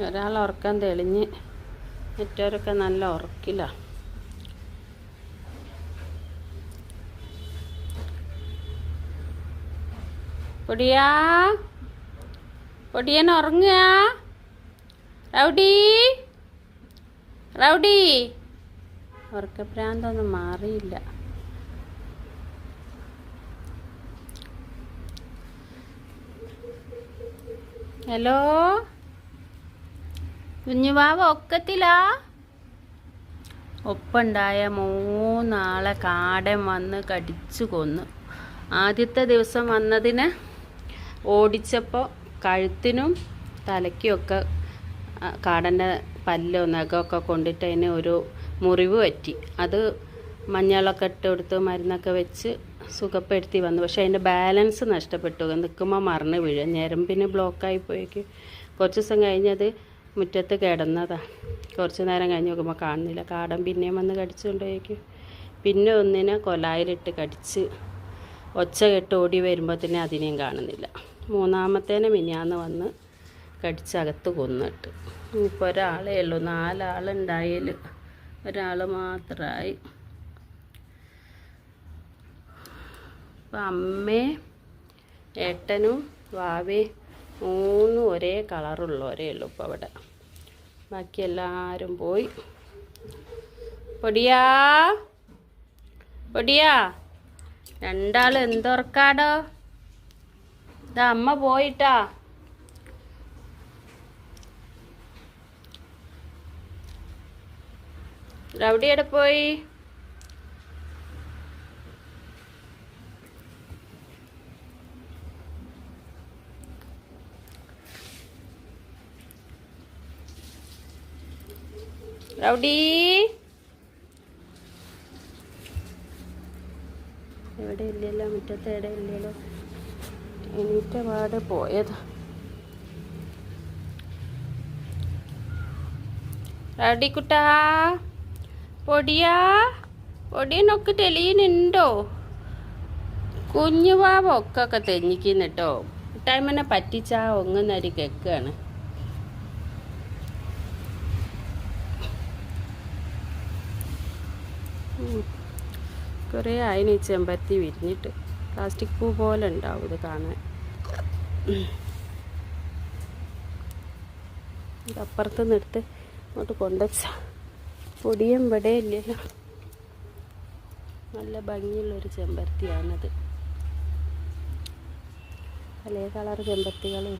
ഒരാൾ ഉറക്കം തെളിഞ്ഞ് മറ്റവരൊക്കെ നല്ല ഉറക്കില്ല. പൊടിയാ പൊടിയൻ ഉറങ്ങുക. റൗഡി റൗഡി ഉറക്കപ്രാന്തൊന്നും മാറിയില്ല. ഹലോ കുഞ്ഞുവാവ ഒക്കത്തിലാ? ഒപ്പുണ്ടായ 3 ആളെ കാടൻ വന്ന് കടിച്ചു കൊന്നു. ആദ്യത്തെ ദിവസം വന്നതിന് ഓടിച്ചപ്പോൾ കഴുത്തിനും തലയ്ക്കുമൊക്കെ കാടൻ്റെ പല്ലോ നഖമൊക്കെ കൊണ്ടിട്ട് അതിന് ഒരു മുറിവ് പറ്റി. അത് മഞ്ഞളൊക്കെ ഇട്ട് കൊടുത്ത് മരുന്നൊക്കെ വെച്ച് സുഖപ്പെടുത്തി വന്നു. പക്ഷേ അതിൻ്റെ ബാലൻസ് നഷ്ടപ്പെട്ടു. നിൽക്കുമ്പോൾ മറിഞ്ഞ് വീഴും. ഞരമ്പിന് ബ്ലോക്കായി പോയേക്ക്. കുറച്ച് ദിവസം കഴിഞ്ഞത് മുറ്റത്ത് കിടന്നതാണ്. കുറച്ച് നേരം കഴിഞ്ഞ് നോക്കുമ്പോൾ കാണുന്നില്ല. കാടൻ പിന്നെയും വന്ന് കടിച്ചുകൊണ്ടേക്കും. പിന്നെ ഒന്നിനെ കൊലായിലിട്ട് കടിച്ച് ഒച്ച കെട്ട് ഓടി വരുമ്പോൾ തന്നെ അതിനെയും കാണുന്നില്ല. 3ാമത്തേനെ മിനിയാന്ന് വന്ന് കടിച്ചകത്ത് കൊന്നിട്ട്. ഇപ്പോൾ ഒരാളേ ഉള്ളൂ. 4 ആളുണ്ടായാൽ ഒരാൾ മാത്രമായി. ഇപ്പം അമ്മയും ഏട്ടനും വാവേ 3 ഒരേ കളറുള്ളവരേ ഉള്ളൂ ഇപ്പോൾ അവിടെ. ബാക്കി എല്ലാവരും പോയി. പൊടിയാ പൊടിയാ 2 ആൾ എന്തുറക്കാടോ? ഇതാ അമ്മ പോയിട്ടാ. റൗഡി എവിടെ പോയി? റൗഡി എവിടെ ഇല്ലല്ലോ, മുറ്റത്ത് എവിടെ ഇല്ലല്ലോ. എണീറ്റ പാട് പോയത്. റൗഡിക്കുട്ടാ പൊടിയാ പൊടിയനൊക്കെ തെളിയുന്നുണ്ടോ? കുഞ്ഞുവാവ ഒക്കെ തെഞ്ഞിക്കുന്നിട്ടോ. ടൈമിനെ പറ്റിച്ചാ ഒങ്ങുന്നൊരു കേക്കാണ്. കുറേ ആയിന് ഈ ചെമ്പരത്തി വിരിഞ്ഞിട്ട്. പ്ലാസ്റ്റിക് പൂ പോലെ ഉണ്ടാവും ഇത് കാണാൻ. അപ്പുറത്ത് നിന്നെടുത്ത് അങ്ങോട്ട് കൊണ്ടുവച്ച പൊടിയും ഇവിടെ ഇല്ലല്ലോ. നല്ല ഭംഗിയുള്ളൊരു ചെമ്പരത്തിയാണത്. പല കളർ ചെമ്പരത്തികളും